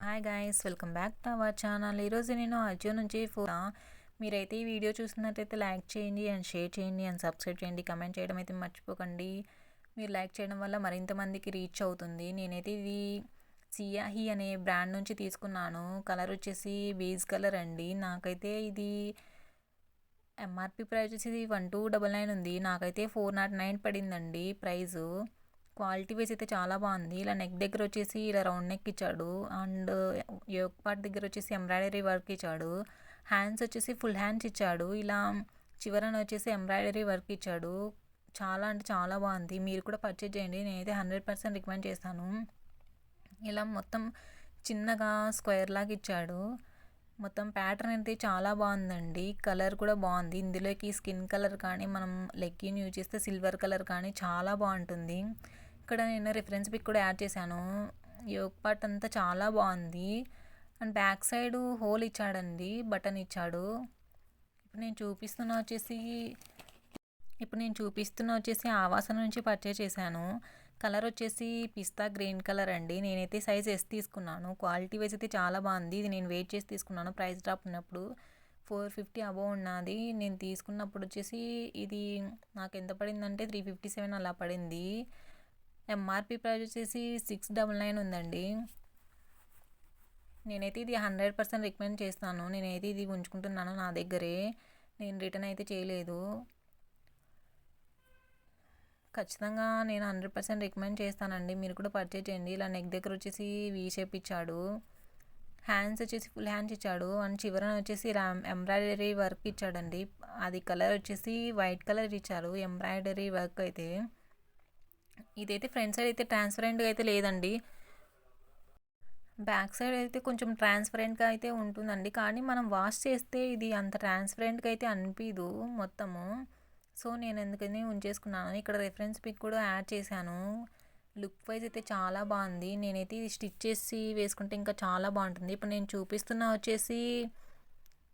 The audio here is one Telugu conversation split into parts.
Hi guys, welcome back to our channel. ఈరోజు నేను అజియో నుంచి మీరైతే ఈ వీడియో చూస్తున్నట్టయితే లైక్ చేయండి అండ్ షేర్ చేయండి అండ్ సబ్స్క్రైబ్ చేయండి. కమెంట్ చేయడం అయితే మర్చిపోకండి. మీరు లైక్ చేయడం వల్ల మరింత మందికి రీచ్ అవుతుంది. నేనైతే ఇది సియాహి అనే బ్రాండ్ నుంచి తీసుకున్నాను. కలర్ వచ్చేసి బేజ్ కలర్ అండి. నాకైతే ఇది ఎంఆర్పి ప్రైస్ వచ్చేసి 1299 ఉంది. నాకైతే 409 పడిందండి ప్రైజు. క్వాలిటీ వైజ్ అయితే చాలా బాగుంది. ఇలా నెక్ దగ్గర వచ్చేసి ఇలా రౌండ్ నెక్ ఇచ్చాడు అండ్ యోక్ పార్ట్ దగ్గర వచ్చేసి ఎంబ్రాయిడరీ వర్క్ ఇచ్చాడు. హ్యాండ్స్ వచ్చేసి ఫుల్ హ్యాండ్స్ ఇచ్చాడు. ఇలా చివరన వచ్చేసి ఎంబ్రాయిడరీ వర్క్ ఇచ్చాడు. చాలా అంటే చాలా బాగుంది. మీరు కూడా పర్చేజ్ చేయండి. నేనైతే 100% రికమెండ్ చేస్తాను. ఇలా మొత్తం చిన్నగా స్క్వేర్ లాగా ఇచ్చాడు. మొత్తం ప్యాటర్న్ అయితే చాలా బాగుందండి. కలర్ కూడా బాగుంది. ఇందులోకి స్కిన్ కలర్ కానీ మనం లెగ్గిన్ యూజ్ చేస్తే సిల్వర్ కలర్ కానీ చాలా బాగుంటుంది. ఇక్కడ నేను రిఫరెన్స్ పిక్ కూడా యాడ్ చేశాను. యోక్ పార్ట్ అంతా చాలా బాగుంది అండ్ బ్యాక్ సైడ్ హోల్ ఇచ్చాడండి, బటన్ ఇచ్చాడు. ఇప్పుడు నేను చూపిస్తున్న వచ్చేసి ఆవాస నుంచి పర్చేస్ చేశాను. కలర్ వచ్చేసి పిస్తా గ్రీన్ కలర్ అండి. నేనైతే సైజ్ ఎస్ తీసుకున్నాను. క్వాలిటీ వైజ్ అయితే చాలా బాగుంది. ఇది నేను వెయిట్ చేసి తీసుకున్నాను. ప్రైస్ డ్రాప్ ఉన్నప్పుడు 450 అబోవ్ ఉన్నది. నేను తీసుకున్నప్పుడు వచ్చేసి ఇది నాకు ఎంత పడిందంటే 357 అలా పడింది. ఎంఆర్పి ప్రైస్ వచ్చేసి 699 ఉందండి. నేనైతే ఇది 100% రికమెండ్ చేస్తాను. నేనైతే ఇది ఉంచుకుంటున్నాను నా దగ్గరే. నేను రిటర్న్ అయితే చేయలేదు. ఖచ్చితంగా నేను 100% రికమెండ్ చేస్తానండి. మీరు కూడా పర్చేజ్ చేయండి. ఇలా నెక్ దగ్గర వచ్చేసి వీ షేప్ ఇచ్చాడు. హ్యాండ్స్ వచ్చేసి ఫుల్ హ్యాండ్స్ ఇచ్చాడు అండ్ చివరన వచ్చేసి ఎంబ్రాయిడరీ వర్క్ ఇచ్చాడండి. అది కలర్ వచ్చేసి వైట్ కలర్ ఇచ్చారు ఎంబ్రాయిడరీ వర్క్ అయితే. ఇదైతే ఫ్రంట్ సైడ్ అయితే ట్రాన్స్పరెంట్గా అయితే లేదండి. బ్యాక్ సైడ్ అయితే కొంచెం ట్రాన్స్పరెంట్గా అయితే ఉంటుందండి. కానీ మనం వాష్ చేస్తే ఇది అంత ట్రాన్స్పరెంట్గా అయితే అనిపించదు మొత్తము. సో నేను ఎందుకని ఉంచేసుకున్నాను. ఇక్కడ రెఫరెన్స్ పిక్ కూడా యాడ్ చేశాను. లుక్ వైజ్ అయితే చాలా బాగుంది. నేనైతే ఇది స్టిచ్ చేసి వేసుకుంటే ఇంకా చాలా బాగుంటుంది. ఇప్పుడు నేను చూపిస్తున్న వచ్చేసి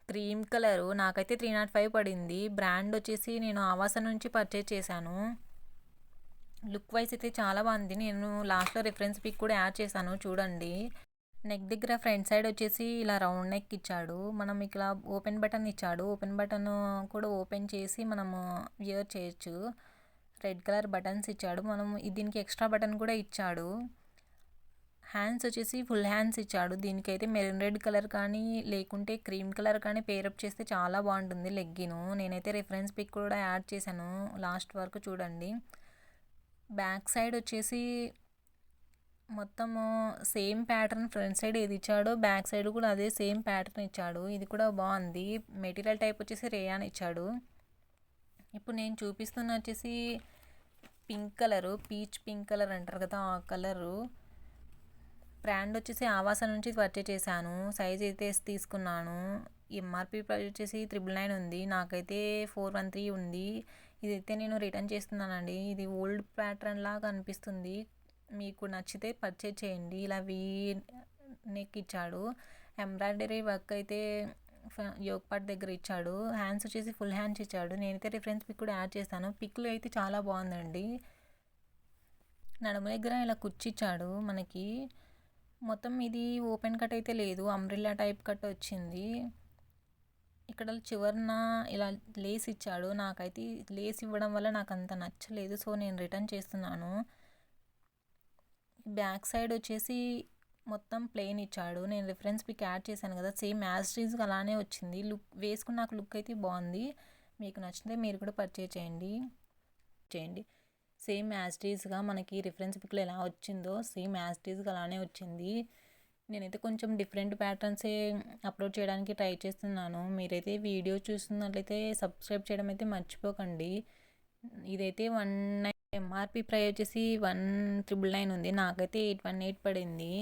క్రీమ్ కలరు. నాకైతే 305 పడింది. బ్రాండ్ వచ్చేసి నేను ఆవాస నుంచి పర్చేజ్ చేశాను. లుక్ వైజ్ అయితే చాలా బాగుంది. నేను లాస్ట్లో రిఫరెన్స్ పిక్ కూడా యాడ్ చేశాను, చూడండి. నెక్ దగ్గర ఫ్రంట్ సైడ్ వచ్చేసి ఇలా రౌండ్ నెక్ ఇచ్చాడు. మనం ఇక్కడ ఓపెన్ బటన్ ఇచ్చాడు. ఓపెన్ బటన్ కూడా ఓపెన్ చేసి మనము వియర్ చేయొచ్చు. రెడ్ కలర్ బటన్స్ ఇచ్చాడు. మనం దీనికి ఎక్స్ట్రా బటన్ కూడా ఇచ్చాడు. హ్యాండ్స్ వచ్చేసి ఫుల్ హ్యాండ్స్ ఇచ్చాడు. దీనికైతే మెరూన్ రెడ్ కలర్ కానీ లేకుంటే క్రీమ్ కలర్ కానీ పేరప్ చేస్తే చాలా బాగుంటుంది లెగ్గిను. నేనైతే రిఫరెన్స్ పిక్ కూడా యాడ్ చేశాను, లాస్ట్ వరకు చూడండి. బ్యాక్ సైడ్ వచ్చేసి మొత్తము సేమ్ ప్యాటర్న్. ఫ్రంట్ సైడ్ ఏది ఇచ్చాడో బ్యాక్ సైడ్ కూడా అదే సేమ్ ప్యాటర్న్ ఇచ్చాడు. ఇది కూడా బాగుంది. మెటీరియల్ టైప్ వచ్చేసి రేయాన్ ఇచ్చాడు. ఇప్పుడు నేను చూపిస్తున్న వచ్చేసి pink colour, peach pink colour అంటారు కదా, ఆ కలరు. బ్రాండ్ వచ్చేసి ఆవాస నుంచి పర్చేస్ చేశాను. సైజ్ అయితే తీసుకున్నాను. ఎంఆర్పి ప్రైస్ వచ్చేసి 999 ఉంది. నాకైతే 413 ఉంది. ఇదైతే నేను రిటర్న్ చేస్తున్నానండి. ఇది ఓల్డ్ ప్యాటర్న్ లాగా అనిపిస్తుంది. మీకు నచ్చితే పర్చేజ్ చేయండి. ఇలా వీ నెక్ ఇచ్చాడు. ఎంబ్రాయిడరీ వర్క్ అయితే యోక్ పార్ట్ దగ్గర ఇచ్చాడు. హ్యాండ్స్ వచ్చేసి ఫుల్ హ్యాండ్స్ ఇచ్చాడు. నేనైతే రిఫరెన్స్ పిక్ కూడా యాడ్ చేస్తాను. పిక్లో అయితే చాలా బాగుందండి. నడుము దగ్గర ఇలా కుచ్చిచ్చాడు మనకి. మొత్తం ఇది ఓపెన్ కట్ అయితే లేదు, అంబ్రిల్లా టైప్ కట్ వచ్చింది. ఇక్కడ చివరన ఇలా లేస్ ఇచ్చాడు. నాకైతే లేస్ ఇవ్వడం వల్ల నాకు అంత నచ్చలేదు. సో నేను రిటర్న్ చేస్తున్నాను. బ్యాక్ సైడ్ వచ్చేసి మొత్తం ప్లెయిన్ ఇచ్చాడు. నేను రిఫరెన్స్ పిక్ యాడ్ చేశాను కదా, సేమ్ యాజ్ టీజ్గా అలానే వచ్చింది. వేసుకున్నాక లుక్ అయితే బాగుంది. మీకు నచ్చితే మీరు కూడా పర్చేజ్ చేయండి. సేమ్ యాజ్ టీజ్గా మనకి రిఫరెన్స్ పిక్లో ఎలా వచ్చిందో సేమ్ యాజ్ టీజ్గా అలానే వచ్చింది. నేనైతే కొంచెం డిఫరెంట్ ప్యాటర్న్సే అప్లోడ్ చేయడానికి ట్రై చేస్తున్నాను. మీరైతే వీడియో చూస్తున్నట్లయితే సబ్స్క్రైబ్ చేయడం అయితే మర్చిపోకండి. ఇదైతే ఎంఆర్పి ప్రైస్ వచ్చేసి 1999 ఉంది. నాకైతే 818 పడింది.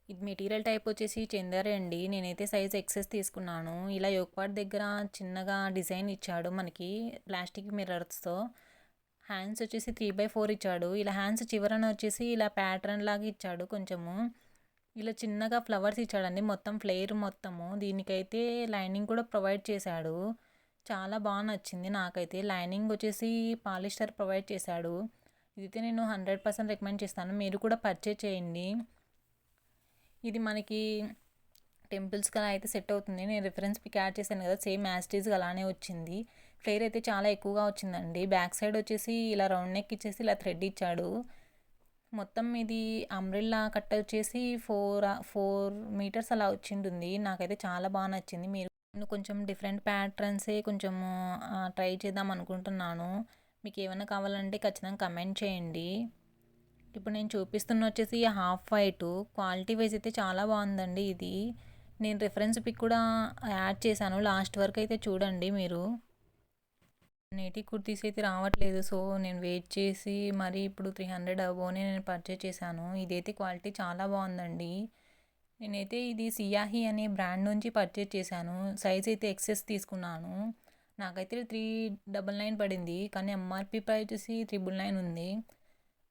ఇది మెటీరియల్ టైప్ వచ్చేసి చందరే అండి. నేనైతే సైజ్ ఎక్సెస్ తీసుకున్నాను. ఇలా యోక్ పార్ట్ దగ్గర చిన్నగా డిజైన్ ఇచ్చాడు మనకి ప్లాస్టిక్ మిర్రర్స్తో. హ్యాండ్స్ వచ్చేసి 3/4 ఇచ్చాడు. ఇలా హ్యాండ్స్ చివరన వచ్చేసి ఇలా ప్యాటర్న్ లాగా ఇచ్చాడు. కొంచెము ఇలా చిన్నగా ఫ్లవర్స్ ఇచ్చాడండి, మొత్తం ఫ్లేర్ మొత్తము. దీనికైతే లైనింగ్ కూడా ప్రొవైడ్ చేశాడు. చాలా బాగా నచ్చింది నాకైతే. లైనింగ్ వచ్చేసి పాలిస్టర్ ప్రొవైడ్ చేశాడు. ఇదైతే నేను 100% రికమెండ్ చేస్తాను. మీరు కూడా పర్చేజ్ చేయండి. ఇది మనకి టెంపుల్స్కి అలా అయితే సెట్ అవుతుంది. నేను రిఫరెన్స్ పిక్ యాడ్ చేశాను కదా, సేమ్ యాజ్ ఇట్ ఈస్గా అలానే వచ్చింది. ఫ్లేర్ అయితే చాలా ఎక్కువగా వచ్చిందండి. బ్యాక్ సైడ్ వచ్చేసి ఇలా రౌండ్ నెక్ ఇచ్చేసి ఇలా థ్రెడ్ ఇచ్చాడు. మొత్తం ఇది అంబ్రెల్లా కట్ట వచ్చేసి 4 మీటర్స్ అలా వచ్చింటుంది. నాకైతే చాలా బాగా నచ్చింది. నేను కొంచెం డిఫరెంట్ ప్యాటర్న్సే కొంచెం ట్రై చేద్దాం అనుకుంటున్నాను. మీకు ఏమైనా కావాలంటే ఖచ్చితంగా కమెంట్ చేయండి. ఇప్పుడు నేను చూపిస్తున్న వచ్చేసి హాఫ్ వైట్, క్వాలిటీ వైజ్ అయితే చాలా బాగుందండి. ఇది నేను రిఫరెన్స్ పిక్ కూడా యాడ్ చేశాను, లాస్ట్ వరకు అయితే చూడండి మీరు. నేటి కుర్తీస్ అయితే రావట్లేదు, సో నేను వెయిట్ చేసి మరి ఇప్పుడు 300 అబోనే నేను పర్చేస్ చేశాను. ఇదైతే క్వాలిటీ చాలా బాగుందండి. నేనైతే ఇది సియాహి అనే బ్రాండ్ నుంచి పర్చేస్ చేశాను. సైజ్ అయితే ఎక్సెస్ తీసుకున్నాను. నాకైతే 399 పడింది, కానీ ఎంఆర్పి ప్రైస్ వచ్చేసి 999 ఉంది.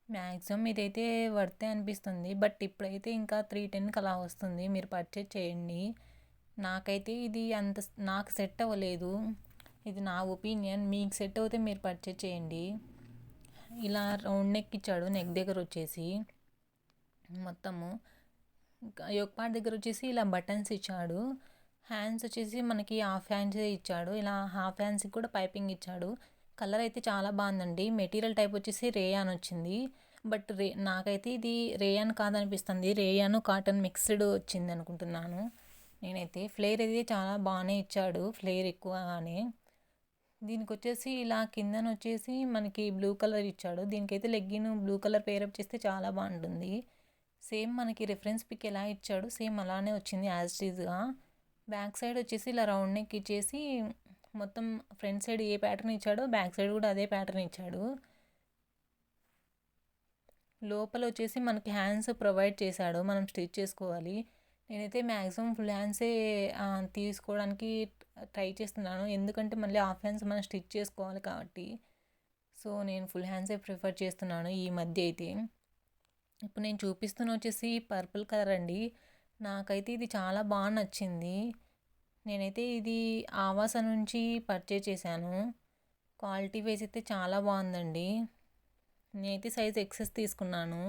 మ్యాక్సిమం ఇదైతే వర్తే అనిపిస్తుంది, బట్ ఇప్పుడైతే ఇంకా 310కి అలా వస్తుంది. మీరు పర్చేస్ చేయండి. నాకైతే ఇది అంత నాకు సెట్ అవ్వలేదు. ఇది నా ఒపీనియన్. మీకు సెట్ అవుతే మీరు పర్చేస్ చేయండి. ఇలా రౌండ్ నెక్ ఇచ్చాడు, నెక్ దగ్గర వచ్చేసి మొత్తము. యోక్ పార్ట్ దగ్గర వచ్చేసి ఇలా బటన్స్ ఇచ్చాడు. హ్యాండ్స్ వచ్చేసి మనకి హాఫ్ హ్యాండ్సే ఇచ్చాడు. ఇలా హాఫ్ హ్యాండ్స్కి కూడా పైపింగ్ ఇచ్చాడు. కలర్ అయితే చాలా బాగుందండి. మెటీరియల్ టైప్ వచ్చేసి రేయాన్ వచ్చింది, బట్ నాకైతే ఇది రేయాన్ కాదనిపిస్తుంది. రేయాన్ కాటన్ మిక్స్డ్ వచ్చింది అనుకుంటున్నాను నేనైతే. ఫ్లేర్ అయితే చాలా బాగానే ఇచ్చాడు, ఫ్లేర్ ఎక్కువగానే. దీనికి వచ్చేసి ఇలా కిందన వచ్చేసి మనకి బ్లూ కలర్ ఇచ్చాడు. దీనికైతే లెగ్గిన్ బ్లూ కలర్ పేరప్ చేస్తే చాలా బాగుంటుంది. సేమ్ మనకి రిఫరెన్స్ పిక్ ఎలా ఇచ్చాడు సేమ్ అలానే వచ్చింది యాజ్ ఇట్ ఈజ్గా. బ్యాక్ సైడ్ వచ్చేసి ఇలా రౌండ్ నెక్ ఇచ్చేసి మొత్తం ఫ్రంట్ సైడ్ ఏ ప్యాటర్న్ ఇచ్చాడో బ్యాక్ సైడ్ కూడా అదే ప్యాటర్న్ ఇచ్చాడు. లోపల వచ్చేసి మనకి హ్యాండ్స్ ప్రొవైడ్ చేశాడు, మనం స్టిచ్ చేసుకోవాలి. నేనైతే మ్యాక్సిమం ఫుల్ హ్యాండ్సే తీసుకోవడానికి ట్రై చేస్తున్నాను, ఎందుకంటే మళ్ళీ హాఫ్ హ్యాండ్స్ మనం స్టిచ్ చేసుకోవాలి కాబట్టి. సో నేను ఫుల్ హ్యాండ్సే ప్రిఫర్ చేస్తున్నాను ఈ మధ్య అయితే. ఇప్పుడు నేను చూపిస్తున్న వచ్చేసి పర్పుల్ కలర్ అండి. నాకైతే ఇది చాలా బాగా నచ్చింది. నేనైతే ఇది ఆవాస నుంచి పర్చేస్ చేశాను. క్వాలిటీ వైజ్ అయితే చాలా బాగుందండి. నేనైతే సైజ్ ఎక్సెస్ తీసుకున్నాను.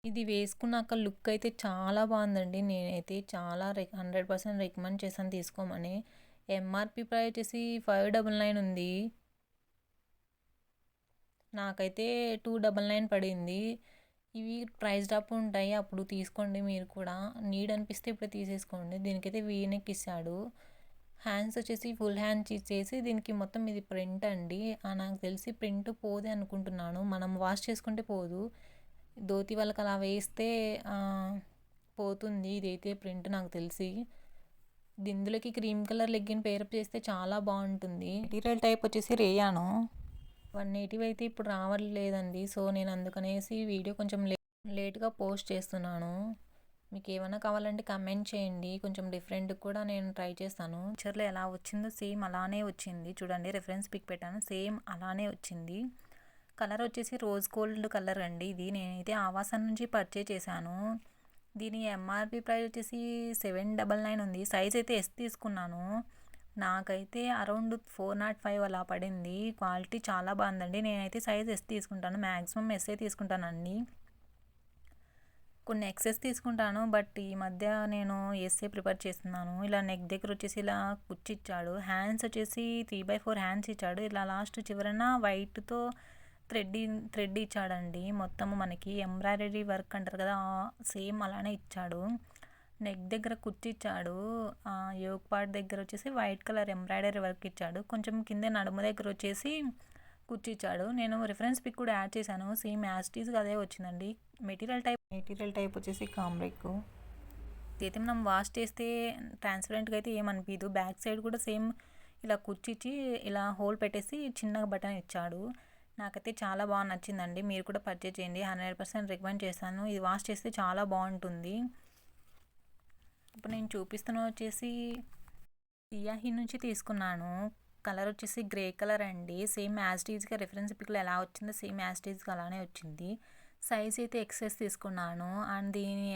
ఇది వేసుకున్నాక లుక్ అయితే చాలా బాగుందండి. నేనైతే చాలా 100% రికమెండ్ చేశాను తీసుకోమని. ఎంఆర్పి ప్రైస్ వచ్చేసి 599 ఉంది, నాకైతే 299 పడింది. ఇవి ప్రైస్ డ్రాప్ ఉంటాయి, అప్పుడు తీసుకోండి మీరు కూడా. నీడ్ అనిపిస్తే ఇప్పుడు తీసేసుకోండి. దీనికైతే వీనెక్ ఇస్తాడు. హ్యాండ్స్ వచ్చేసి ఫుల్ హ్యాండ్స్ ఇచ్చేసి దీనికి మొత్తం ఇది ప్రింట్ అండి. నాకు తెలిసి ప్రింట్ పోదే అనుకుంటున్నాను, మనం వాష్ చేసుకుంటే పోదు. ధోతి వాళ్ళకి అలా వేస్తే పోతుంది. ఇదైతే ప్రింట్ నాకు తెలిసి. ఇందులోకి క్రీమ్ కలర్ లెగ్గిన్ పేరప్ చేస్తే చాలా బాగుంటుంది. మెటీరియల్ టైప్ వచ్చేసి రేయాను. 180 అయితే ఇప్పుడు రావట్లేదండి, సో నేను అందుకనేసి వీడియో కొంచెం లేట్గా పోస్ట్ చేస్తున్నాను. మీకు ఏమైనా కావాలంటే కమెంట్ చేయండి, కొంచెం డిఫరెంట్ కూడా నేను ట్రై చేస్తాను. పిక్చర్లో ఎలా వచ్చిందో సేమ్ అలానే వచ్చింది. చూడండి రిఫరెన్స్ పిక్ పెట్టాను, సేమ్ అలానే వచ్చింది. కలర్ వచ్చేసి రోజ్ గోల్డ్ కలర్ అండి. ఇది నేనైతే ఆవాసన్ నుంచి పర్చేస్ చేశాను. దీని ఎంఆర్పి ప్రైస్ వచ్చేసి 799 ఉంది. సైజ్ అయితే ఎస్ తీసుకున్నాను. నాకైతే అరౌండ్ 405 అలా పడింది. క్వాలిటీ చాలా బాగుందండి. నేనైతే సైజ్ ఎస్ తీసుకుంటాను, మ్యాక్సిమం ఎస్ఏ తీసుకుంటానండి. కొన్ని ఎక్సెస్ తీసుకుంటాను, బట్ ఈ మధ్య నేను ఎస్ఏ ప్రిపేర్ చేస్తున్నాను. ఇలా నెక్ దగ్గర వచ్చేసి ఇలా కుచ్చి ఇచ్చాడు. హ్యాండ్స్ వచ్చేసి 3/4 హ్యాండ్స్ ఇచ్చాడు. ఇలా లాస్ట్ చివరన వైట్తో థ్రెడ్ ఇచ్చాడండి. మొత్తము మనకి ఎంబ్రాయిడరీ వర్క్ అంటారు కదా, సేమ్ అలానే ఇచ్చాడు. నెక్ దగ్గర కుచ్చి ఇచ్చాడు. యోక్ పార్ట్ దగ్గర వచ్చేసి వైట్ కలర్ ఎంబ్రాయిడరీ వర్క్ ఇచ్చాడు. కొంచెం కింద నడుము దగ్గర వచ్చేసి కుచ్చి ఇచ్చాడు. నేను రిఫరెన్స్ పిక్ కూడా యాడ్ చేశాను, సేమ్ యాస్టీస్గా అదే వచ్చిందండి. మెటీరియల్ టైప్ వచ్చేసి కాంబ్రిక్. అయితే మనం వాష్ చేస్తే ట్రాన్స్పరెంట్గా అయితే ఏమనిపించదు. బ్యాక్ సైడ్ కూడా సేమ్ ఇలా కుచ్చిచ్చి ఇలా హోల్ పెట్టేసి చిన్నగా బటన్ ఇచ్చాడు. నాకైతే చాలా బాగా నచ్చిందండి. మీరు కూడా పర్చేజ్ చేయండి, 100% రికమెండ్ చేస్తాను. ఇది వాష్ చేస్తే చాలా బాగుంటుంది. ఇప్పుడు నేను చూపిస్తున్న వచ్చేసి సియాహి నుంచి తీసుకున్నాను. కలర్ వచ్చేసి గ్రే కలర్ అండి. సేమ్ యాస్టీజ్గా రిఫరెన్స్ పిక్లో ఎలా వచ్చిందో సేమ్ యాస్టీజ్గా అలానే వచ్చింది. సైజ్ అయితే ఎక్సెస్ తీసుకున్నాను. అండ్ దీని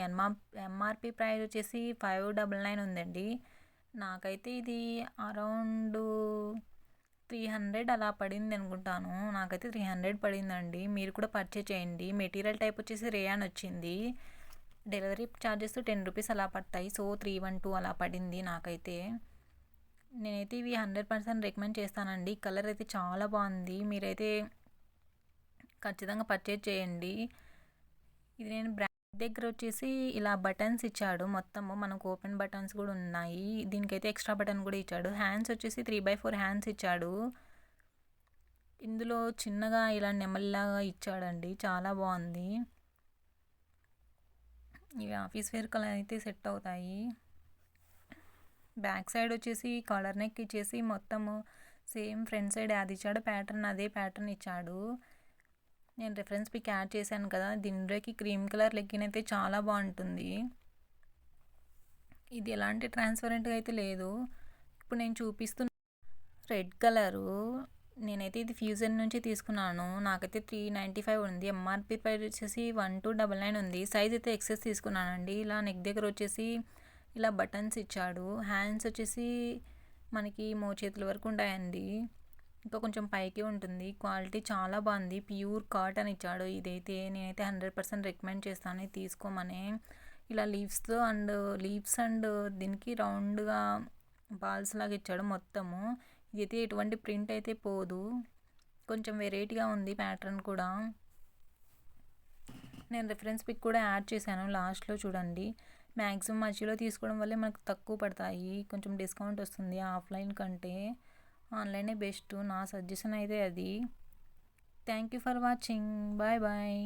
ఎంఆర్పి ప్రైస్ వచ్చేసి 599 ఉందండి. నాకైతే ఇది అరౌండ్ 300 అలా పడింది అనుకుంటాను. నాకైతే 300 పడిందండి. మీరు కూడా పర్చేజ్ చేయండి. మెటీరియల్ టైప్ వచ్చేసి రేయాన్ వచ్చింది. డెలివరీ చార్జెస్ 10 రూపీస్ అలా పడతాయి. సో 312 అలా పడింది నాకైతే. నేనైతే ఇవి 100% రికమెండ్ చేస్తానండి. కలర్ అయితే చాలా బాగుంది. మీరైతే ఖచ్చితంగా పర్చేజ్ చేయండి. ఇది నేను బ్రాండ్ దగ్గర వచ్చేసి ఇలా బటన్స్ ఇచ్చాడు. మొత్తము మనకు ఓపెన్ బటన్స్ కూడా ఉన్నాయి. దీనికైతే ఎక్స్ట్రా బటన్ కూడా ఇచ్చాడు. హ్యాండ్స్ వచ్చేసి 3/4 హ్యాండ్స్ ఇచ్చాడు. ఇందులో చిన్నగా ఇలా నెమలిలాగా ఇచ్చాడండి. చాలా బాగుంది. ఇవి ఆఫీస్ వేర్ కలర్ అయితే సెట్ అవుతాయి. బ్యాక్ సైడ్ వచ్చేసి కాలర్ నెక్ ఇచ్చేసి మొత్తము సేమ్ ఫ్రంట్ సైడ్ అది ఇచ్చాడు ప్యాటర్న్, అదే ప్యాటర్న్ ఇచ్చాడు. నేను రిఫరెన్స్ పిక్ యాడ్ చేశాను కదా, దీనిలోకి క్రీమ్ కలర్ లెగ్గిన్ అయితే చాలా బాగుంటుంది. ఇది ఎలాంటి ట్రాన్స్పరెంట్గా అయితే లేదు. ఇప్పుడు నేను చూపిస్తున్న రెడ్ కలరు, నేనైతే ఇది ఫ్యూజన్ నుంచి తీసుకున్నాను. నాకైతే 395 ఉంది. ఎంఆర్పి ప్రైస్ వచ్చేసి 1299 ఉంది. సైజ్ అయితే ఎక్సెస్ తీసుకున్నానండి. ఇలా నెక్ దగ్గర వచ్చేసి ఇలా బటన్స్ ఇచ్చాడు. హ్యాండ్స్ వచ్చేసి మనకి మోచేతుల వరకు ఉంటాయండి. ఇంకా కొంచెం పైకి ఉంటుంది. క్వాలిటీ చాలా బాగుంది. ప్యూర్ కాటన్ ఇచ్చాడు. ఇదైతే నేనైతే 100% రికమెండ్ చేస్తాను తీసుకోమని. ఇలా లీవ్స్ అండ్ దీనికి రౌండ్గా బాల్స్ లాగా ఇచ్చాడు మొత్తము. ఇదైతే ఎటువంటి ప్రింట్ అయితే పోదు. కొంచెం వెరైటీగా ఉంది ప్యాటర్న్ కూడా. నేను రిఫరెన్స్ పిక్ కూడా యాడ్ చేశాను, లాస్ట్లో చూడండి. మ్యాక్సిమం మధ్యలో తీసుకోవడం వల్లే మనకు తక్కువ పడతాయి. కొంచెం డిస్కౌంట్ వస్తుంది ఆఫ్లైన్ కంటే. ఆన్లైనే బెస్ట్, నా సజెషన్ అయితే అది. Thank you for watching. Bye bye.